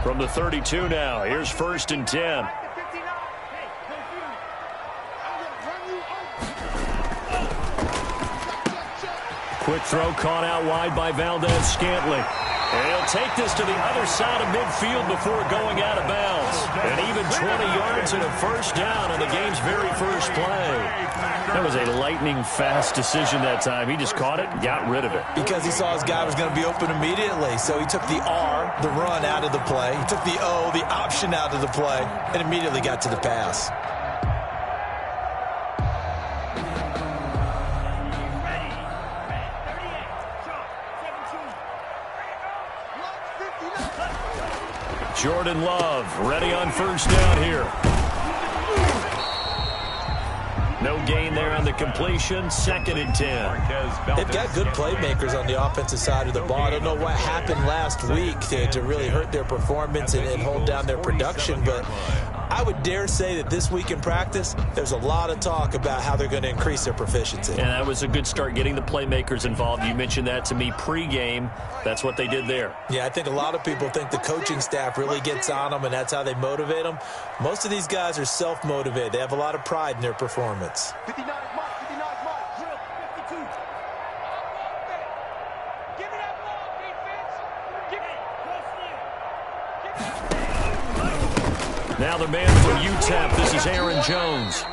From the 32 now, here's 1st and 10. Quick throw caught out wide by Valdez-Scantling. And he'll take this to the other side of midfield before going out of bounds. And even 20 yards and a first down on the game's very first play. That was a lightning-fast decision that time. He just caught it and got rid of it. Because he saw his guy was going to be open immediately. So he took the R, the run, out of the play. He took the O, the option, out of the play, and immediately got to the pass. Jordan Love ready on 1st down here. No gain there on the completion. 2nd and 10. They've got good playmakers on the offensive side of the ball. I don't know what happened last week to really hurt their performance and hold down their production, but I would dare say that this week in practice, there's a lot of talk about how they're going to increase their proficiency. And that was a good start, getting the playmakers involved. You mentioned that to me pregame. That's what they did there. Yeah, I think a lot of people think the coaching staff really gets on them, and that's how they motivate them. Most of these guys are self-motivated. They have a lot of pride in their performance. 59 mark, 59 mark, drill, 52. Give me that ball, defense. Give me it. Now the man from UTEP, this is Aaron Jones.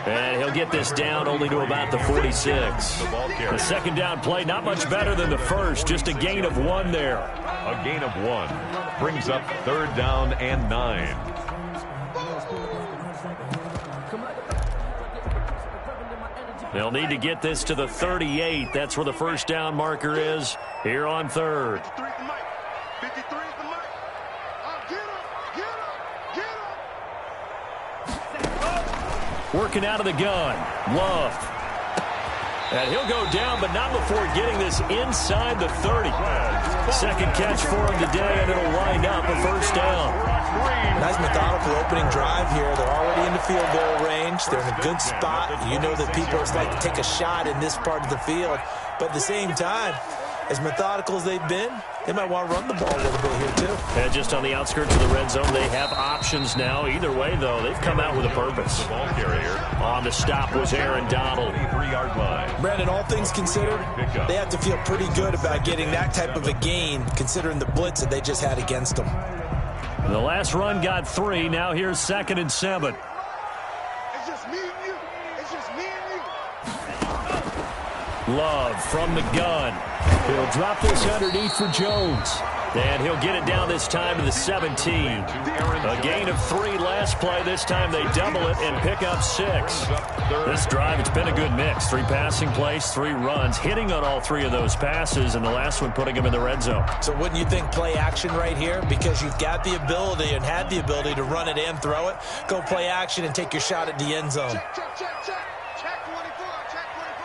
And he'll get this down only to about the 46. The 2nd down play, not much better than the first, just a gain of 1 there. A gain of 1 brings up 3rd down and 9. They'll need to get this to the 38. That's where the 1st down marker is here on 3rd. 53 is the mic. 53 is the mic. Get him. Working out of the gun. Love. And he'll go down, but not before getting this inside the 30. 2nd catch for him today, and it'll wind up a 1st down. Nice methodical opening drive here. They're already in the field goal range. They're in a good spot. You know that people just like to take a shot in this part of the field. But at the same time, as methodical as they've been, they might want to run the ball a little bit here, too. And just on the outskirts of the red zone, they have options now. Either way, though, they've come out with a purpose. The ball carrier On the stop was Aaron Donald. 23-yard line. Brandon, all things considered, they have to feel pretty good about getting that type of a gain, considering the blitz that they just had against them. The last run got 3. Now here's 2nd and 7. It's just me and you. It's just me and you. Love from the gun. He'll drop this underneath for Jones. And he'll get it down this time to the 17. A gain of 3 last play. This time they double it and pick up 6. This drive, it's been a good mix. 3 passing plays, 3 runs, hitting on all 3 of those passes, and the last one putting him in the red zone. So wouldn't you think play action right here? Because you've got the ability and had the ability to run it and throw it. Go play action and take your shot at the end zone. Check, check, check, check. Check 24, check 24.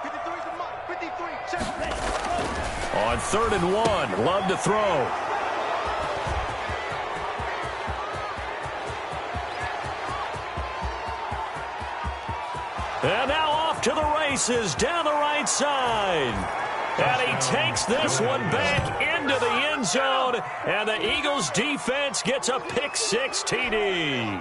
53 is the mic. 53, check. On 3rd and 1, Love to throw. And now off to the races down the right side. And he takes this one back into the end zone. And the Eagles defense gets a pick-6 TD.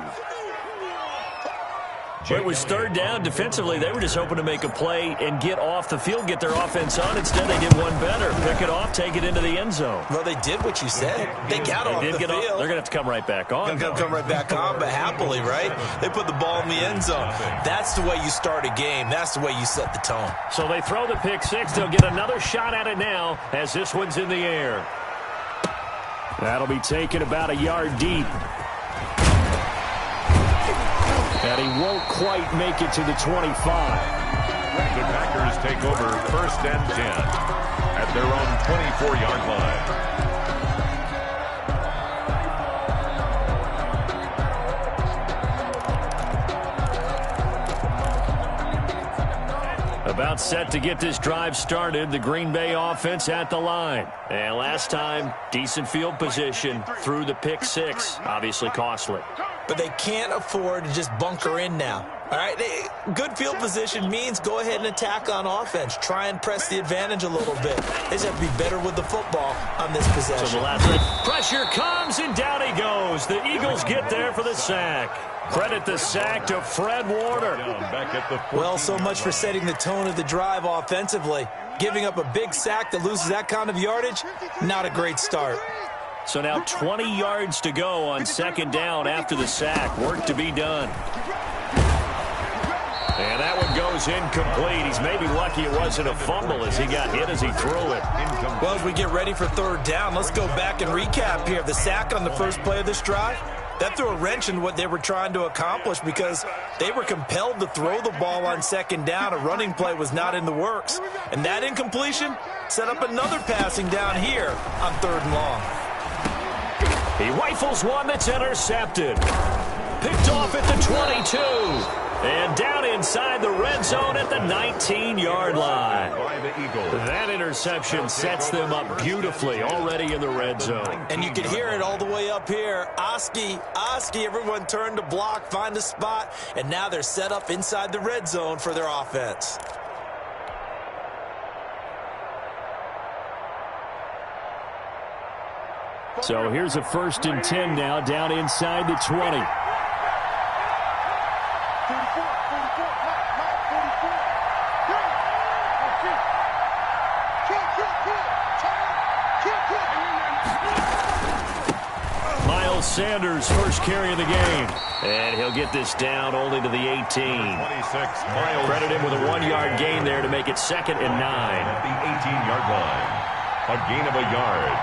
It was 3rd down. Defensively, they were just hoping to make a play and get off the field, get their offense on. Instead, they did one better. Pick it off, take it into the end zone. Well, they did what you said. They got off the field. They're going to have to come right back on. Come right back on, but happily, right? They put the ball in the end zone. That's the way you start a game. That's the way you set the tone. So they throw the pick-6. They'll get another shot at it now as this one's in the air. That'll be taken about a yard deep. And he won't quite make it to the 25. The Packers take over 1st and 10 at their own 24-yard line. About set to get this drive started. The Green Bay offense at the line. And last time, decent field position through the pick-6. Obviously costly. But they can't afford to just bunker in now. All right, good field position means go ahead and attack on offense. Try and press the advantage a little bit. They just have to be better with the football on this possession. So the last pressure comes, and down he goes. The Eagles get there for the sack. Credit the sack to Fred Warner. Well, so much for setting the tone of the drive offensively. Giving up a big sack that loses that kind of yardage, not a great start. So now 20 yards to go on second down after the sack. Work to be done. And that one goes incomplete. He's maybe lucky it wasn't a fumble as he got hit as he threw it. Well, as we get ready for third down, let's go back and recap here. The sack on the first play of this drive, that threw a wrench in what they were trying to accomplish because they were compelled to throw the ball on second down. A running play was not in the works. And that incompletion set up another passing down here on third and long. He rifles one that's intercepted. Picked off at the 22. And down inside the red zone at the 19-yard line. That interception sets them up beautifully already in the red zone. And you can hear it all the way up here. Oski, everyone turned to block, find a spot, and now they're set up inside the red zone for their offense. So here's a 1st and 10 now down inside the 20. Sanders first carry of the game. And he'll get this down only to the 18. 26, Miles. Credit him with a 1-yard gain there to make it 2nd and 9. At the 18-yard line. A gain of a yard.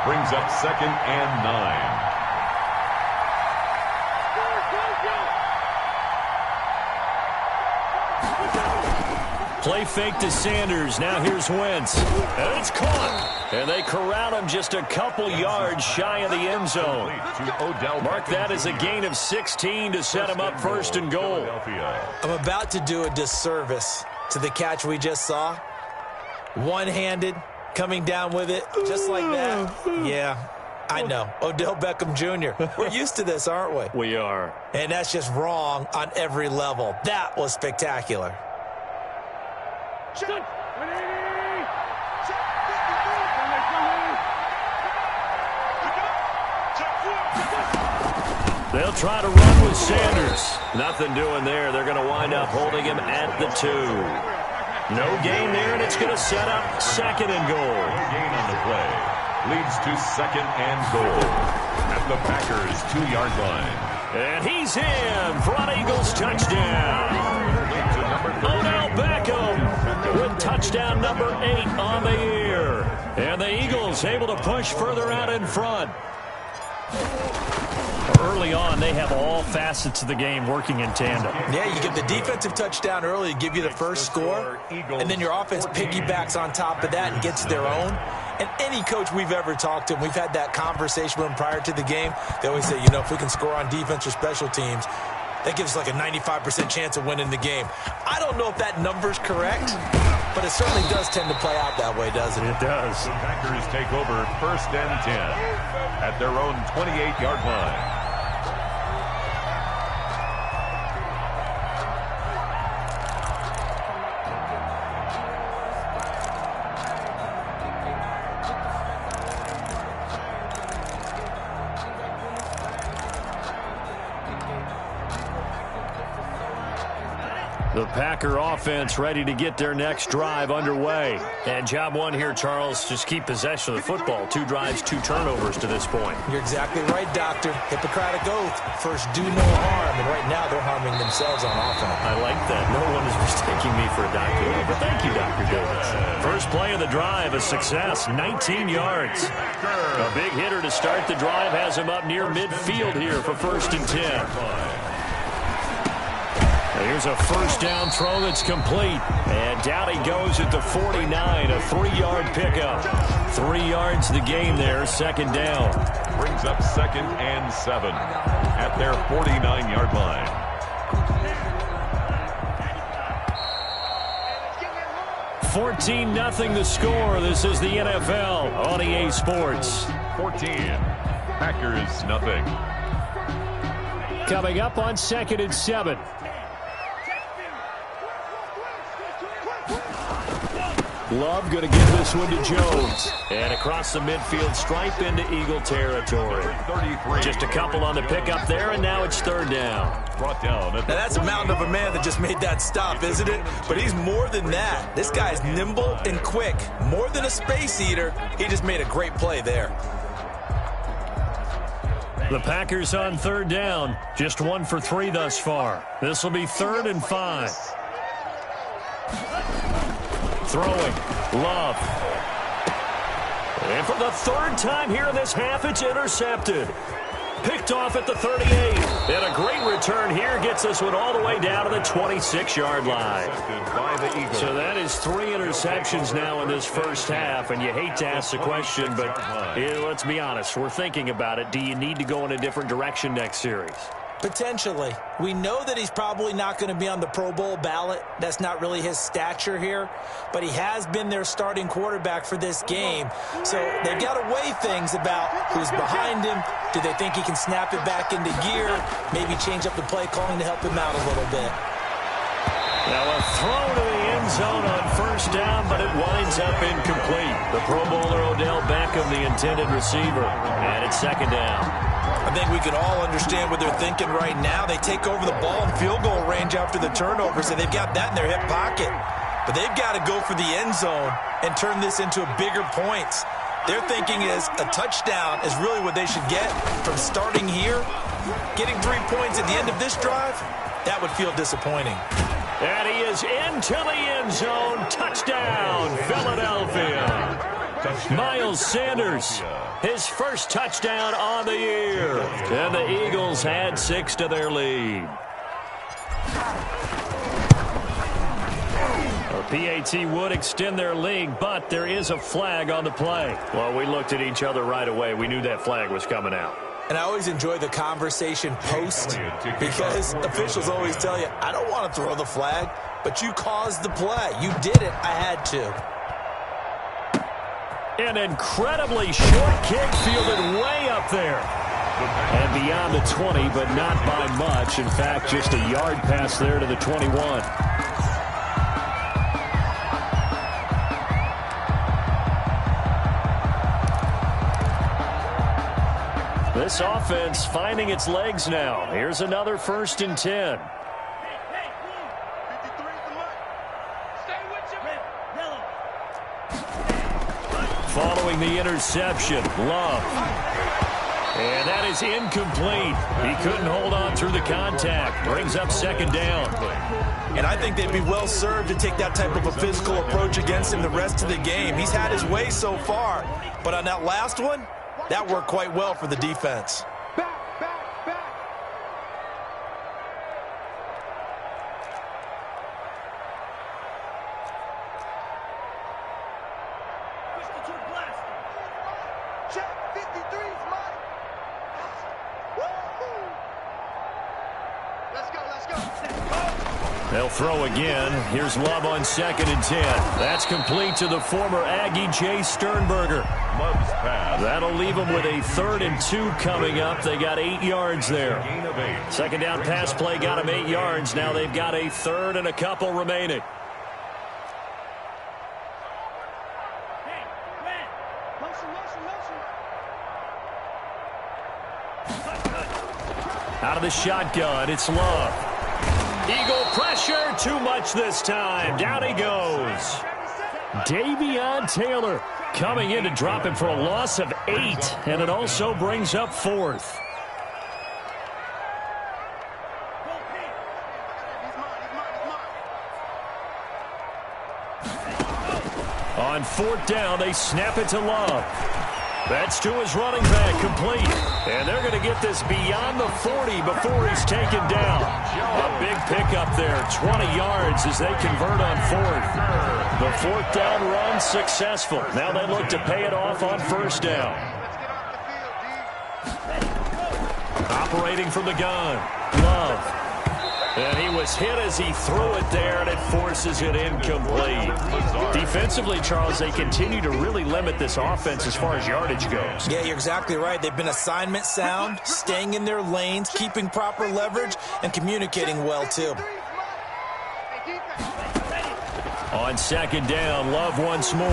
Brings up 2nd and 9. Play fake to Sanders. Now here's Wentz. And it's caught. And they corral him just a couple yards shy of the end zone. Mark that as a gain of 16 to set him up 1st and goal. I'm about to do a disservice to the catch we just saw. One-handed, coming down with it, just like that. Yeah, I know. Odell Beckham Jr. We're used to this, aren't we? We are. And that's just wrong on every level. That was spectacular. They'll try to run with Sanders. Nothing doing there. They're going to wind up holding him at the 2. No gain there, and it's going to set up 2nd and goal. Gain on the play. Leads to 2nd and goal. At the Packers' 2-yard line. And he's in for an Eagles touchdown. Odell Beckham with touchdown number 8 on the year. And the Eagles able to push further out in front. Early on, they have all facets of the game working in tandem. Yeah, you get the defensive touchdown early to give you the first score, and then your offense piggybacks on top of that and gets their own. And any coach we've ever talked to, we've had that conversation with them prior to the game, they always say, if we can score on defense or special teams, that gives us like a 95% chance of winning the game. I don't know if that number's correct, but it certainly does tend to play out that way, doesn't it? It does. The Packers take over 1st and 10 at their own 28-yard line. The Packer offense ready to get their next drive underway. And job one here, Charles, just keep possession of the football. 2 drives, 2 turnovers to this point. You're exactly right, Doctor. Hippocratic oath. First, do no harm. And right now, they're harming themselves on offense. I like that. No one is mistaking me for a doctor. But thank you, Dr. Davis. First play of the drive, a success. 19 yards. A big hitter to start the drive has him up near midfield here for 1st and 10. Here's a first down throw that's complete. And down he goes at the 49, a 3-yard pickup. 3 yards the game there, 2nd down. Brings up 2nd and 7 at their 49-yard line. $14-0 the score. This is the NFL on EA Sports. 14. Packers nothing. Coming up on 2nd and 7. Love going to give this one to Jones. And across the midfield stripe into Eagle territory. Just a couple on the pickup there, and now it's third down. Now that's a mountain of a man that just made that stop, isn't it? But he's more than that. This guy's nimble and quick. More than a space eater. He just made a great play there. The Packers on third down. Just 1 for 3 thus far. This will be 3rd and 5. Throwing. Love. And for the 3rd time here in this half, it's intercepted. Picked off at the 38. And a great return here gets this one all the way down to the 26-yard line. So that is 3 interceptions now in this first half. And you hate to ask the question, but let's be honest. We're thinking about it. Do you need to go in a different direction next series? Potentially. We know that he's probably not going to be on the Pro Bowl ballot. That's not really his stature here. But he has been their starting quarterback for this game. So they've got to weigh things about who's behind him. Do they think he can snap it back into gear? Maybe change up the play calling to help him out a little bit. Now a throw to the end zone on first down, but it winds up incomplete. The Pro Bowler Odell Beckham, the intended receiver. And it's second down. I think we can all understand what they're thinking right now. They take over the ball in field goal range after the turnover, so they've got that in their hip pocket. But they've got to go for the end zone and turn this into bigger points. Their thinking is a touchdown is really what they should get from starting here. Getting 3 points at the end of this drive, that would feel disappointing. And he is into the end zone. Touchdown, Philadelphia. Miles Sanders, his first touchdown on the year. And the Eagles add 6 to their lead. PAT would extend their lead, but there is a flag on the play. Well, we looked at each other right away. We knew that flag was coming out. And I always enjoy the conversation post because officials always tell you, I don't want to throw the flag, but you caused the play. You did it. I had to. An incredibly short kick fielded way up there. And beyond the 20, but not by much. In fact, just a yard pass there to the 21. This offense finding its legs now. Here's another 1st and 10. Following the interception, Love. And that is incomplete. He couldn't hold on through the contact. Brings up second down. And I think they'd be well served to take that type of a physical approach against him the rest of the game. He's had his way so far. But on that last one, that worked quite well for the defense. They'll throw again. Here's Love on 2nd and 10. That's complete to the former Aggie, Jay Sternberger. Love's pass. That'll leave them with a 3rd and 2 coming up. They got 8 yards there. Second down pass play got them 8 yards. Now they've got a 3rd and a couple remaining. Out of the shotgun, it's Love. Eagle pressure, too much this time. Down he goes. Davion Taylor coming in to drop him for a loss of 8, and it also brings up 4th. On 4th down, they snap it to Love. That's to his running back, complete. And they're going to get this beyond the 40 before he's taken down. A big pickup there, 20 yards as they convert on 4th. The 4th down run successful. Now they look to pay it off on 1st down. Operating from the gun, Love. And he was hit as he threw it there, and it forces it incomplete. Defensively, Charles, they continue to really limit this offense as far as yardage goes. Yeah, you're exactly right. They've been assignment sound, staying in their lanes, keeping proper leverage, and communicating well, too. On second down, Love once more.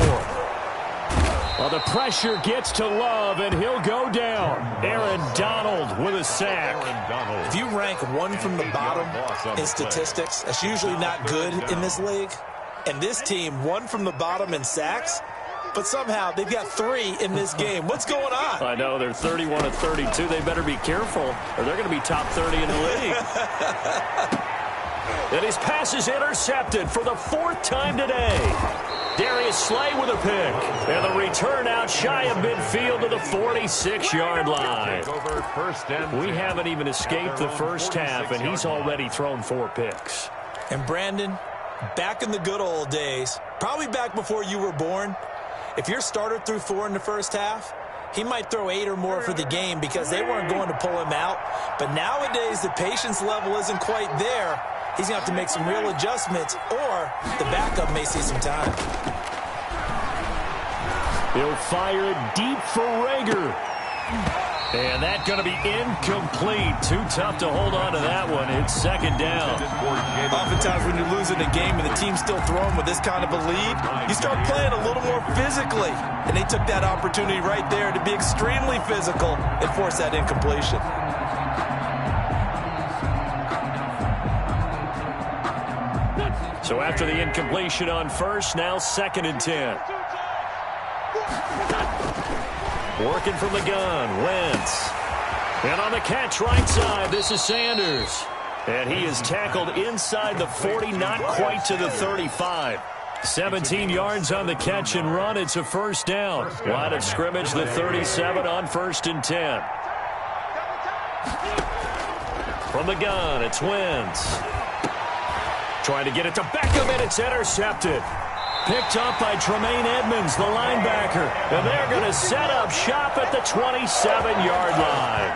Well, the pressure gets to Love, and he'll go down. Aaron Donald with a sack. If you rank one from the bottom in statistics, that's usually not good in this league. And this team, one from the bottom in sacks, but somehow they've got 3 in this game. What's going on? I know, they're 31 of 32. They better be careful, or they're going to be top 30 in the league. And his pass is intercepted for the 4th time today. Darius Slay with a pick. And the return out shy of midfield to the 46-yard line. We haven't even escaped the first half, and he's already thrown 4 picks. And Brandon, back in the good old days, probably back before you were born, if your starter threw 4 in the first half, he might throw 8 or more for the game because they weren't going to pull him out. But nowadays, the patience level isn't quite there. He's going to have to make some real adjustments, or the backup may see some time. He'll fire it deep for Rager. And that's going to be incomplete. Too tough to hold on to that one. It's second down. Oftentimes when you're losing a game and the team's still throwing with this kind of a lead, you start playing a little more physically. And they took that opportunity right there to be extremely physical and force that incompletion. So after the incompletion on first, now 2nd and 10. Working from the gun, Wentz. And on the catch right side, this is Sanders. And he is tackled inside the 40, not quite to the 35. 17 yards on the catch and run. It's a first down. Line of scrimmage, the 37 on 1st and 10. From the gun, it's Wentz. Trying to get it to Beckham, and it's intercepted. Picked up by Tremaine Edmonds, the linebacker. And they're going to set up shop at the 27-yard line.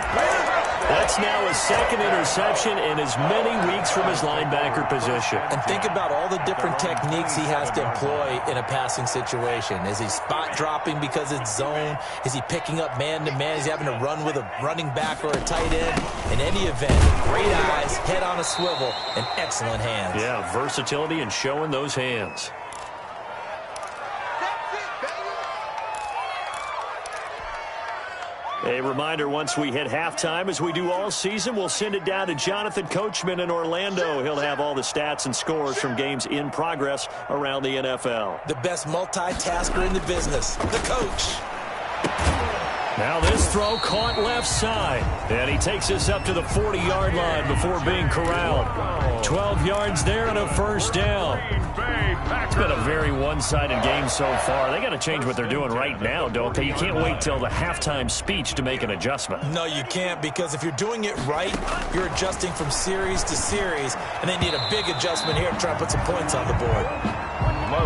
That's now his 2nd interception in as many weeks from his linebacker position. And think about all the different techniques he has to employ in a passing situation. Is he spot dropping because it's zone? Is he picking up man-to-man? Is he having to run with a running back or a tight end? In any event, great eyes, head on a swivel, and excellent hands. Yeah, versatility and showing those hands. A reminder, once we hit halftime, as we do all season, we'll send it down to Jonathan Coachman in Orlando. He'll have all the stats and scores from games in progress around the NFL. The best multitasker in the business, the coach. Now this throw caught left side. And he takes us up to the 40-yard line before being corralled. 12 yards there and a first down. It's been a very one-sided game so far. They got to change what they're doing right now, don't they? You can't wait till the halftime speech to make an adjustment. No, you can't, because if you're doing it right, you're adjusting from series to series, and they need a big adjustment here to try to put some points on the board.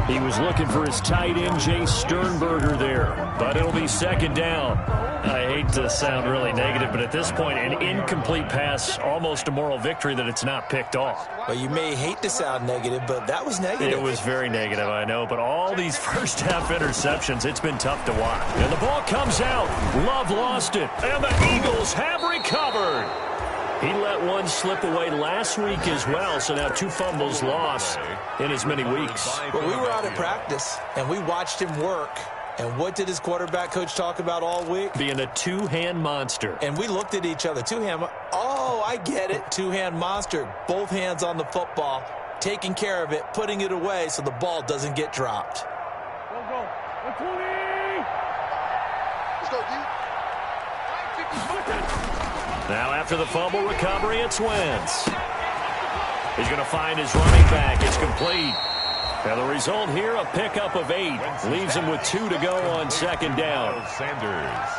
He was looking for his tight end, Jay Sternberger, there. But it'll be second down. I hate to sound really negative, but at this point, an incomplete pass, almost a moral victory that it's not picked off. Well, you may hate to sound negative, but that was negative. It was very negative, I know. But all these first-half interceptions, it's been tough to watch. And the ball comes out. Love lost it. And the Eagles have recovered. He let one slip away last week as well, so now 2 fumbles lost in as many weeks. Well, we were out at practice, and we watched him work. And what did his quarterback coach talk about all week? Being a 2-hand monster. And we looked at each other. 2-hand. Oh, I get it. 2-hand monster. Both hands on the football, taking care of it, putting it away so the ball doesn't get dropped. Let's go. 120. Let's go, D. Now after the fumble recovery, it's Wentz. He's going to find his running back. It's complete. And the result here, a pickup of 8. Leaves him with 2 to go on second down. Sanders.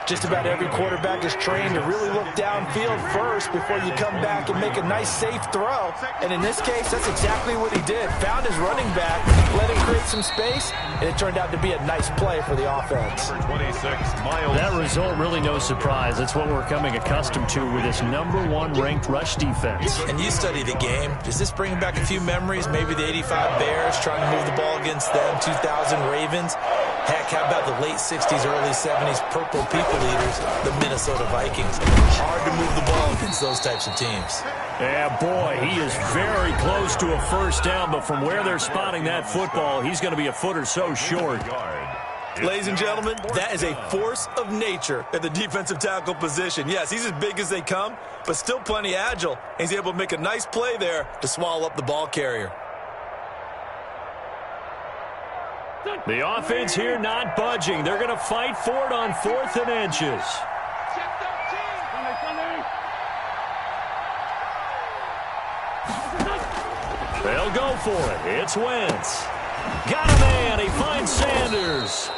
Just about every quarterback is trained to really look downfield first before you come back and make a nice, safe throw. And in this case, that's exactly what he did. Found his running back, let him create some space, and it turned out to be a nice play for the offense. Number 26, Miles. That result, really no surprise. That's what we're coming accustomed to with this #1 ranked rush defense. And you study the game. Does this bring back a few memories? Maybe the 85 Bears trying to move the ball against them, 2000 Ravens. Heck, how about the late 60s, early 70s purple people eaters, the Minnesota Vikings? Hard to move the ball against those types of teams. Yeah, boy, he is very close to a first down, but from where they're spotting that football, he's going to be a foot or so short. Ladies and gentlemen, that is a force of nature at the defensive tackle position. Yes, he's as big as they come, but still plenty agile. He's able to make a nice play there to swallow up the ball carrier. The offense here not budging. They're going to fight for it on 4th and inches. They'll go for it. It's Wentz. Got a man. He finds Sanders.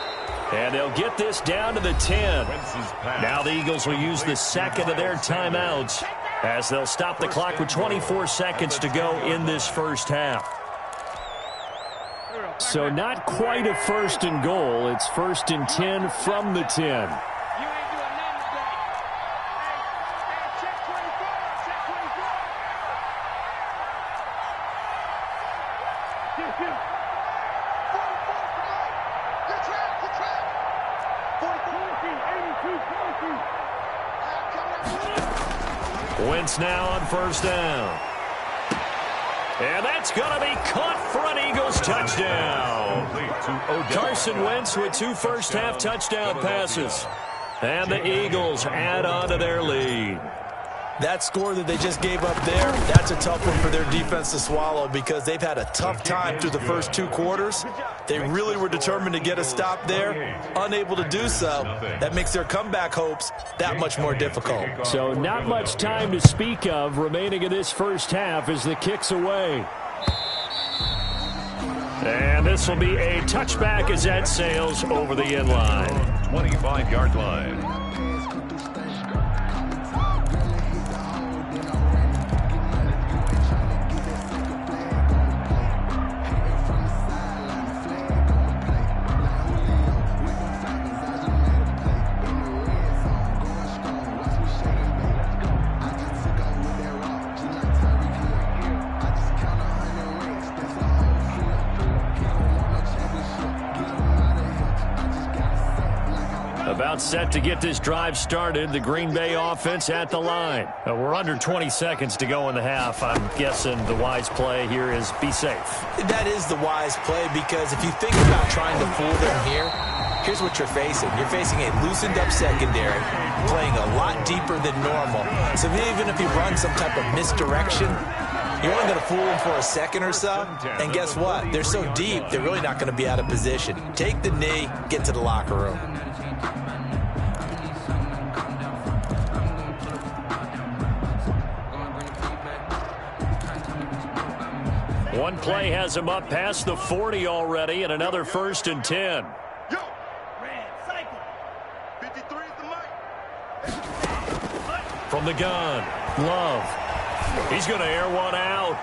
And they'll get this down to the 10. Now the Eagles will use the second of their timeouts as they'll stop the clock with 24 seconds to go in this first half. So not quite a 1st and goal. It's 1st and 10 from the 10. Wentz now on 1st down. And that's going to be caught for an Eagles touchdown. Carson Wentz with 2 first-half touchdown passes. And the Eagles add on to their lead. That score that they just gave up there, that's a tough one for their defense to swallow because they've had a tough time through the first 2 quarters. They really were determined to get a stop there, unable to do so. That makes their comeback hopes that much more difficult. So not much time to speak of remaining in this first half as the kick's away. And this will be a touchback as that sails over the end line. 25-yard line. About set to get this drive started. The Green Bay offense at the line. We're under 20 seconds to go in the half. I'm guessing the wise play here is be safe. That is the wise play because if you think about trying to fool them here, here's what you're facing. You're facing a loosened up secondary, playing a lot deeper than normal. So even if you run some type of misdirection, you're only going to fool them for a second or so. And guess what? They're so deep, they're really not going to be out of position. Take the knee, get to the locker room. One play has him up past the 40 already, and another 1st and 10. Yo, 53 is the mic. From the gun, Love. He's going to air one out.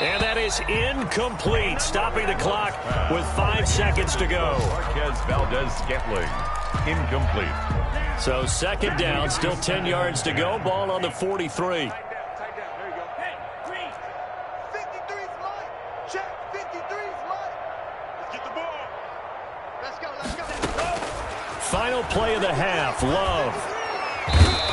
And that is incomplete, stopping the clock with 5 seconds to go. Marquez Valdez-Scantling, incomplete. So 2nd down, still 10 yards to go. Ball on the 43. Final play of the half. Love.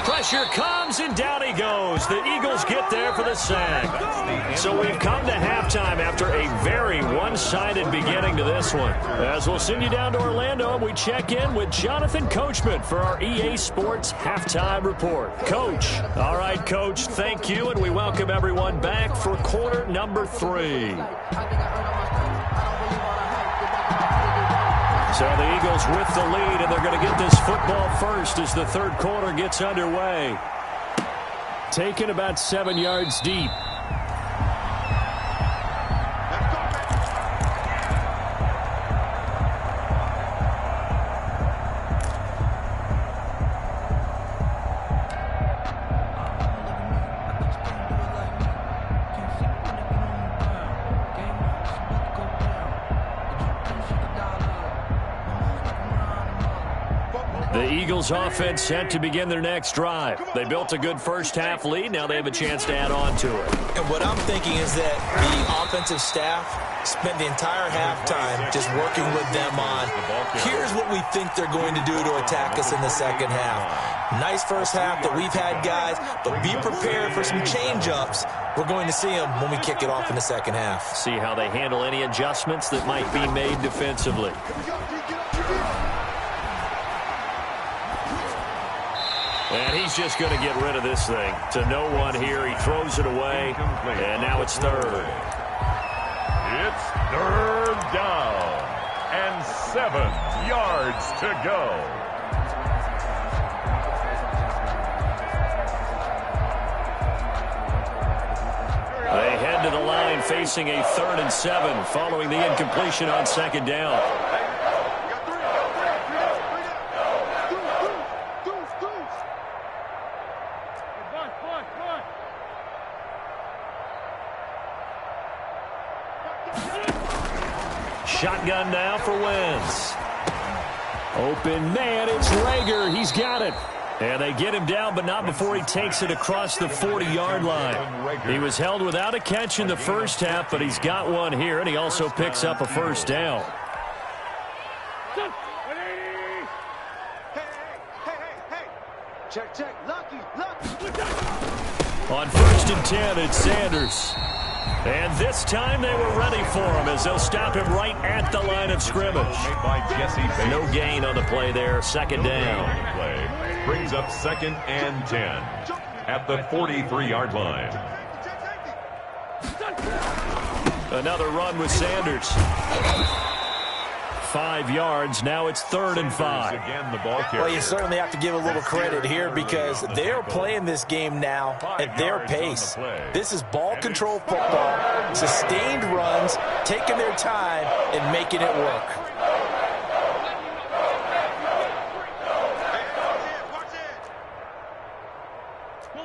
Pressure comes, and down he goes. The Eagles get there for the sack. So we've come to halftime after a very one-sided beginning to this one. As we'll send you down to Orlando, we check in with Jonathan Coachman for our EA Sports Halftime Report. Coach. All right, Coach, thank you, and we welcome everyone back for quarter number 3. So the Eagles with the lead, and they're going to get this football first as the 3rd quarter gets underway. Taken about 7 yards deep. The Eagles offense set to begin their next drive. They built a good first-half lead. Now they have a chance to add on to it. And what I'm thinking is that the offensive staff spent the entire halftime just working with them on, here's what we think they're going to do to attack us in the second half. Nice first half that we've had, guys, but be prepared for some change-ups. We're going to see them when we kick it off in the second half. See how they handle any adjustments that might be made defensively. And he's just going to get rid of this thing to no one here. He throws it away, and now it's third. It's third down and 7 yards to go. They head to the line facing a 3rd and 7 following the incompletion on second down. Shotgun now for Wentz. Open man, it's Rager. He's got it. And they get him down, but not before he takes it across the 40-yard line. He was held without a catch in the first half, but he's got one here, and he also picks up a first down. Check, check. Lucky. On 1st and 10, it's Sanders. And this time they were ready for him as they'll stop him right at the line of scrimmage. No gain on the play there. Second down. Play brings up 2nd and 10 at the 43-yard line. Another run with Sanders. 5 yards. Now it's 3rd and 5. Again, the ball carrier. Well, you certainly have to give a little credit here because they're playing this game now at their pace. This is ball control football, sustained runs, taking their time and making it work.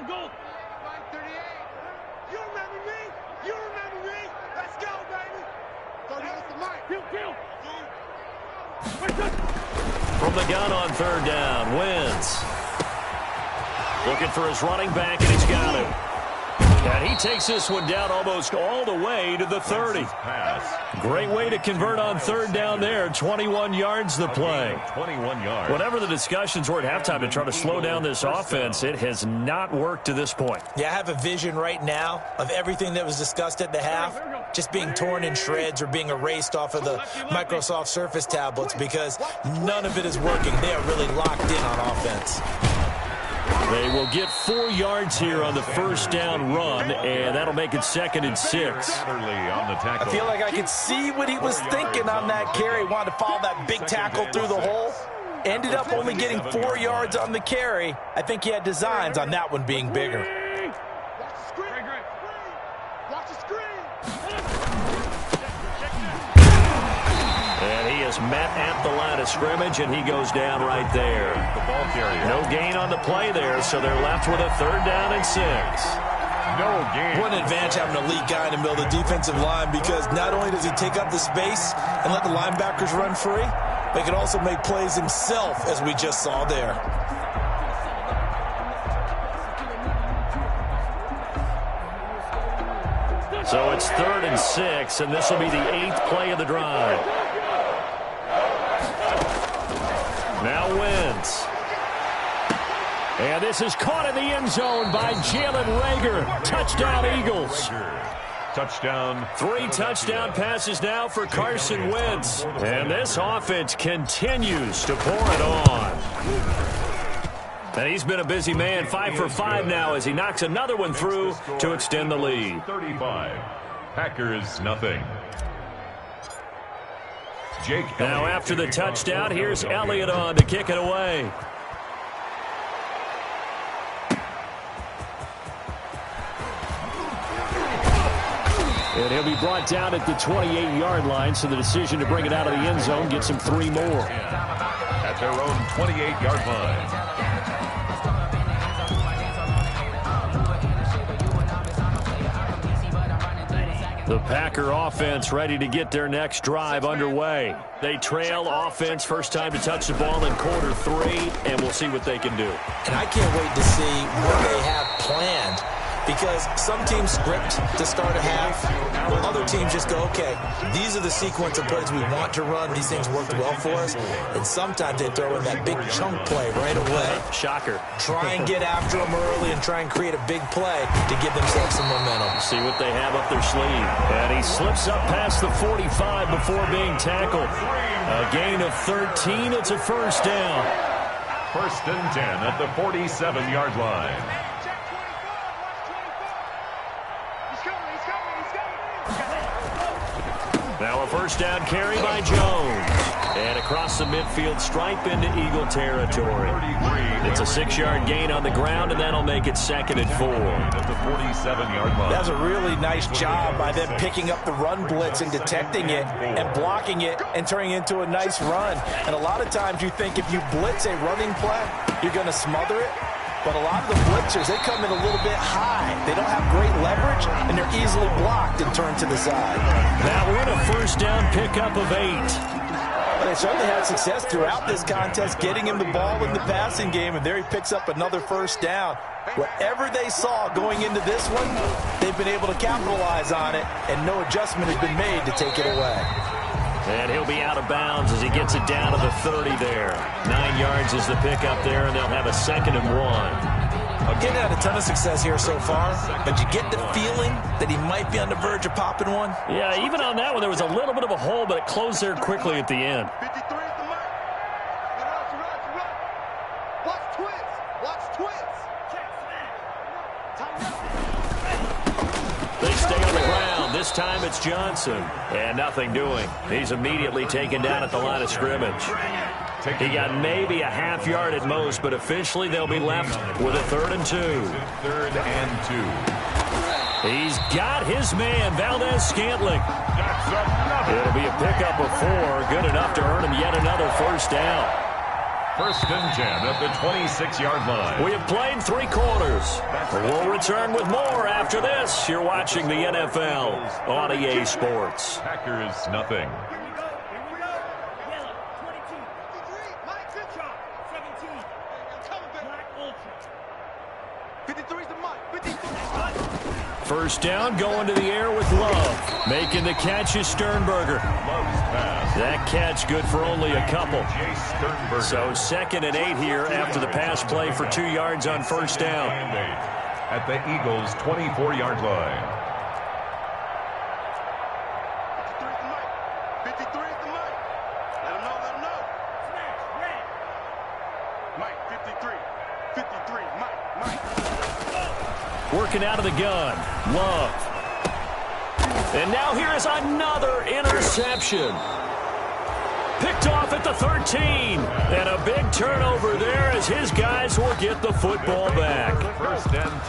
Go. 38. You remember me? You remember me? Let's go, baby. 38's the mic. Kill. From the gun on 3rd down, Wentz. Looking for his running back, and he's got him. And he takes this one down almost all the way to the 30. Great way to convert on 3rd down there. 21 yards the play. 21 yards. Whatever the discussions were at halftime to try to slow down this offense, it has not worked to this point. Yeah, I have a vision right now of everything that was discussed at the half just being torn in shreds or being erased off of the Microsoft Surface tablets because none of it is working. They are really locked in on offense. They will get 4 yards here on the first down run, and that'll make it 2nd and 6. I feel like I could see what he was thinking on that carry. Wanted to follow that big tackle through the hole. Ended up only getting 4 yards on the carry. I think he had designs on that one being bigger. Watch the screen. And he is met at the line of scrimmage, and he goes down right there. No gain on the play there, so they're left with a 3rd down and 6. No gain. What an advantage having an elite guy in the middle of the defensive line because not only does he take up the space and let the linebackers run free, but he can also make plays himself, as we just saw there. So it's 3rd and 6, and this will be the 8th play of the drive. Now Wentz. And this is caught in the end zone by Jalen Rager. Touchdown, Eagles. Touchdown. 3 touchdown passes now for Carson Wentz. And this offense continues to pour it on. And he's been a busy man, 5 for 5 now as he knocks another one through to extend the lead. 35. Packers, nothing. Now after the touchdown, here's Elliott on to kick it away. And he'll be brought down at the 28-yard line, so the decision to bring it out of the end zone gets him 3 more. At their own 28-yard line. The Packer offense ready to get their next drive underway. They trail offense, first time to touch the ball in quarter 3, and we'll see what they can do. And I can't wait to see what they have planned, because some teams script to start a half, while other teams just go, okay, these are the sequence of plays we want to run. These things worked well for us. And sometimes they throw in that big chunk play right away. Shocker. Try and get after them early and try and create a big play to give themselves some momentum. See what they have up their sleeve. And he slips up past the 45 before being tackled. A gain of 13. It's a first down. First and 10 at the 47-yard line. Now a first down carry by Jones. And across the midfield stripe into Eagle territory. It's a 6-yard gain on the ground, and that'll make it 2nd and 4. At the 47-yard line. That's a really nice job by them picking up the run blitz and detecting it and blocking it and turning it into a nice run. And a lot of times you think if you blitz a running play, you're going to smother it. But a lot of the blitzers, they come in a little bit high. They don't have great leverage, and they're easily blocked and turned to the side. That one a first down pickup of 8. But they certainly had success throughout this contest, getting him the ball in the passing game, and there he picks up another first down. Whatever they saw going into this one, they've been able to capitalize on it, and no adjustment has been made to take it away. And he'll be out of bounds as he gets it down to the 30 there. 9 yards is the pickup there, and they'll have a 2nd and 1. Getting had a ton of success here so far, but you get the feeling that he might be on the verge of popping one. Yeah, even on that one, there was a little bit of a hole, but it closed there quickly at the end. 53 is the mark. Run. Watch twins. They stay on the ground. This time it's Johnson. And nothing doing. He's immediately taken down at the line of scrimmage. He got maybe a half yard at most, but officially they'll be left with a 3rd and 2. 3rd and 2. He's got his man, Valdez-Scantling. It'll be a pickup of 4, good enough to earn him yet another first down. First and 10 at the 26-yard line. We have played 3 quarters. We'll return with more after this. You're watching the NFL on EA Sports. Packers nothing. First down, going to the air with Love. Making the catch is Sternberger. That catch good for only a couple. So 2nd and 8 here after the pass play for 2 yards on first down. At the Eagles' 24-yard line. 53 is the Mike. Let him know. Mike, 53, Mike. Working out of the gun. Love. And now here is another interception. Picked off at the 13. And a big turnover there as his guys will get the football back.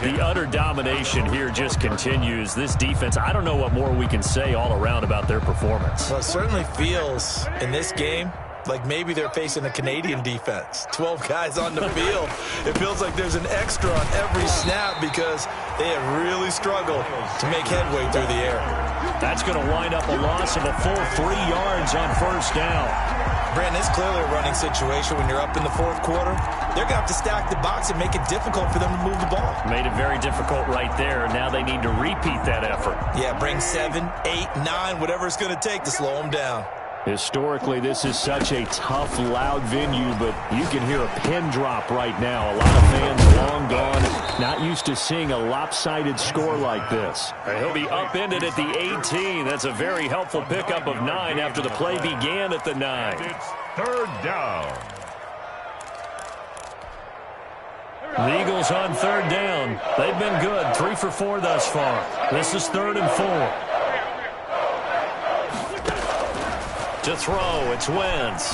The utter domination here just continues. This defense, I don't know what more we can say all around about their performance. Well, it certainly feels in this game like maybe they're facing a Canadian defense. 12 guys on the field. It feels like there's an extra on every snap because they have really struggled to make headway through the air. That's going to wind up a loss of a full 3 yards on first down. Brandon, it's clearly a running situation when you're up in the 4th quarter. They're going to have to stack the box and make it difficult for them to move the ball. Made it very difficult right there. Now they need to repeat that effort. Yeah, bring 7, 8, 9, whatever it's going to take to slow them down. Historically, this is such a tough, loud venue, but you can hear a pin drop right now. A lot of fans long gone, not used to seeing a lopsided score like this. He'll be upended at the 18. That's a very helpful pickup of 9 after the play began at the 9. It's 3rd down. The Eagles on 3rd down. They've been good, 3 for 4 thus far. This is 3rd and 4. To throw, it's Wentz.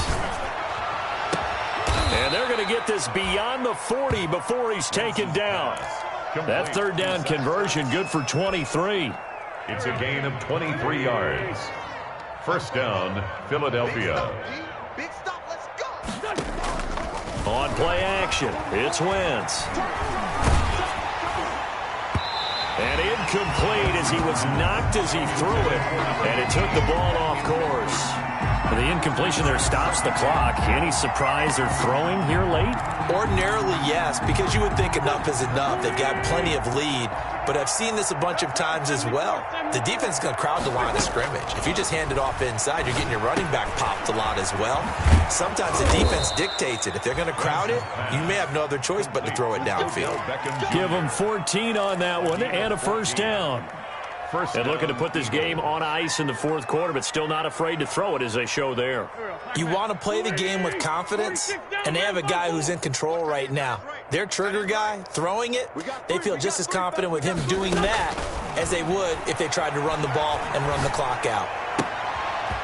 And they're going to get this beyond the 40 before he's taken down. That 3rd down conversion good for 23. It's a gain of 23 yards. First down, Philadelphia. Big stop, let's go. On play action, it's Wentz. And incomplete as he was knocked as he threw it. And it took the ball off course. The incompletion there stops the clock. Any surprise they're throwing here late? Ordinarily, yes, because you would think enough is enough. They've got plenty of lead, but I've seen this a bunch of times as well. The defense is going to crowd the line of scrimmage. If you just hand it off inside, you're getting your running back popped a lot as well. Sometimes the defense dictates it. If they're going to crowd it, you may have no other choice but to throw it downfield. Give them 14 on that one and a first down. And looking to put this game on ice in the fourth quarter, but still not afraid to throw it as they show there. You want to play the game with confidence, and they have a guy who's in control right now. Their trigger guy, throwing it, they feel just as confident with him doing that as they would if they tried to run the ball and run the clock out.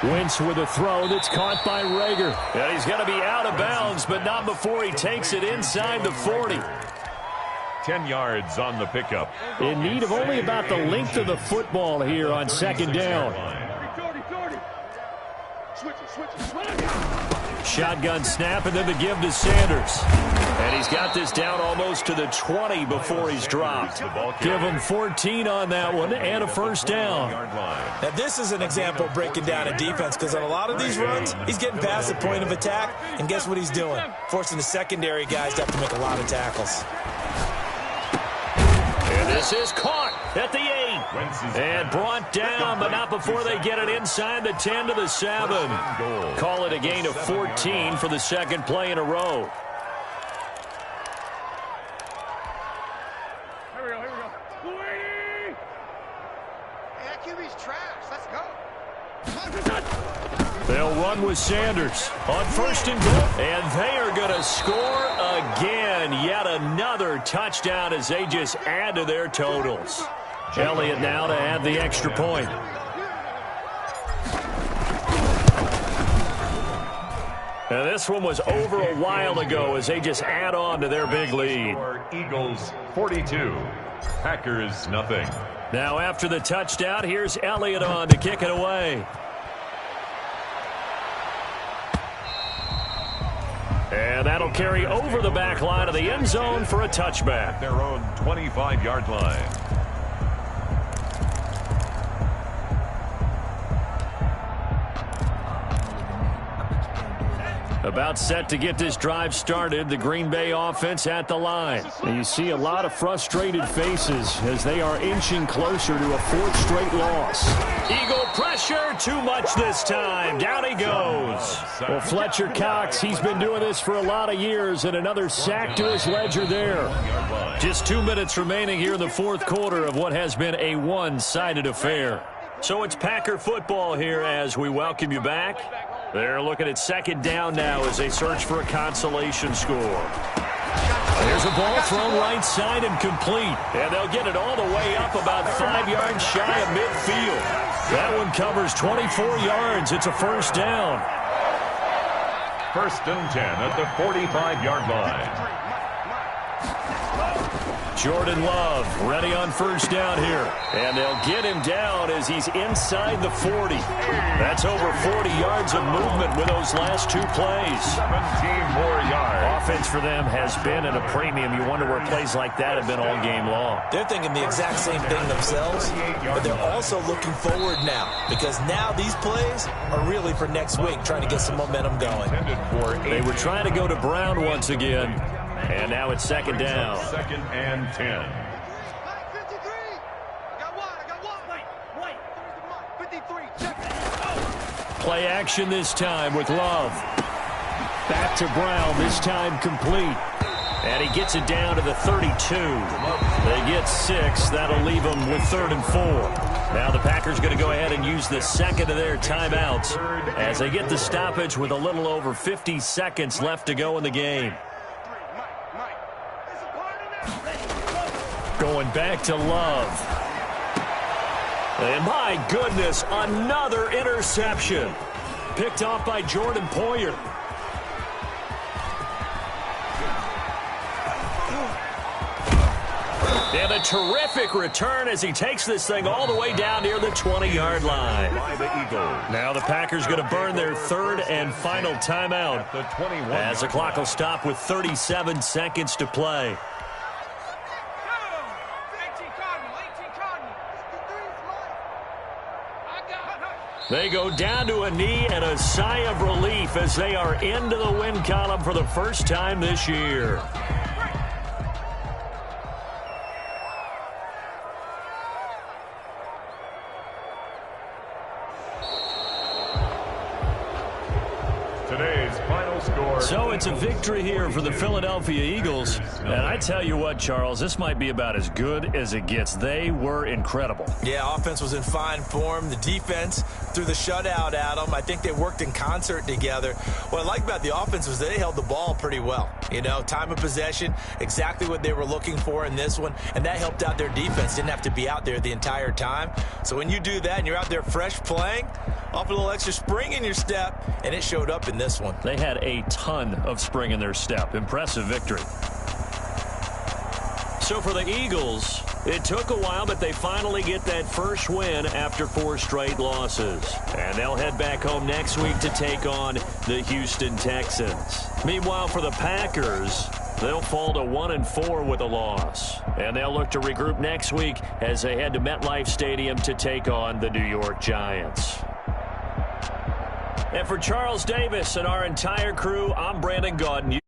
Wentz with a throw that's caught by Rager. And he's going to be out of bounds, but not before he takes it inside the 40. 10 yards on the pickup. In need of only about the length of the football here on second down. Shotgun snap and then the give to Sanders. And he's got this down almost to the 20 before he's dropped. Give him 14 on that one and a first down. Now this is an example of breaking down a defense, because on a lot of these runs, he's getting past the point of attack, and guess what he's doing? Forcing the secondary guys to have to make a lot of tackles. And this is caught at the 8. And brought down, but not before they get it inside the 10 to the 7. Call it a gain of 14 for the second play in a row. Here we go. Hey, that QB's trash. Let's go. They'll run with Sanders on first and goal. And they are going to score again. Yet another touchdown as they just add to their totals. Elliott now to add the extra point. Now this one was over a while ago as they just add on to their big lead. Eagles 42, Packers nothing. Now after the touchdown, here's Elliott on to kick it away. And that'll carry over the back line of the end zone for a touchback. Their own 25-yard line. About set to get this drive started, the Green Bay offense at the line. And you see a lot of frustrated faces as they are inching closer to a fourth straight loss. Eagle pressure, too much this time. Down he goes. Well, Fletcher Cox, he's been doing this for a lot of years, and another sack to his ledger there. Just 2 minutes remaining here in the fourth quarter of what has been a one-sided affair. So it's Packer football here as we welcome you back. They're looking at second down now as they search for a consolation score. There's a ball thrown right side and complete. And they'll get it all the way up about 5 yards shy of midfield. That one covers 24 yards. It's a first down. First and 10 at the 45-yard line. Jordan Love ready on first down here. And they'll get him down as he's inside the 40. That's over 40 yards of movement with those last two plays. 17 more yards. Offense for them has been at a premium. You wonder where plays like that have been all game long. They're thinking the exact same thing themselves, but they're also looking forward now, because now these plays are really for next week, trying to get some momentum going. They were trying to go to Brown once again. And now it's second down. Second and 10. 53. I got one. Wait. 53. Check it. Play action this time with Love. Back to Brown, this time complete. And he gets it down to the 32. They get 6. That'll leave them with 3rd and 4. Now the Packers going to go ahead and use the second of their timeouts as they get the stoppage with a little over 50 seconds left to go in the game. Going back to Love. And my goodness, another interception. Picked off by Jordan Poyer. And a terrific return as he takes this thing all the way down near the 20-yard line. By the Eagles. Now the Packers going to burn their third and final timeout The 21 as the clock will stop with 37 seconds to play. They go down to a knee and a sigh of relief as they are into the win column for the first time this year. Today's final score. So it's a victory here for the Philadelphia Eagles. And I tell you what, Charles, this might be about as good as it gets. They were incredible. Yeah, offense was in fine form. The defense threw the shutout at them. I think they worked in concert together. What I like about the offense was they held the ball pretty well. You know, time of possession, exactly what they were looking for in this one. And that helped out their defense. Didn't have to be out there the entire time. So when you do that and you're out there fresh playing, off a little extra spring in your step, and it showed up in this one. They had a ton of spring in their step. Impressive victory. So for the Eagles, it took a while, but they finally get that first win after 4 straight losses. And they'll head back home next week to take on the Houston Texans. Meanwhile, for the Packers, they'll fall to 1-4 with a loss. And they'll look to regroup next week as they head to MetLife Stadium to take on the New York Giants. And for Charles Davis and our entire crew, I'm Brandon Gaudin.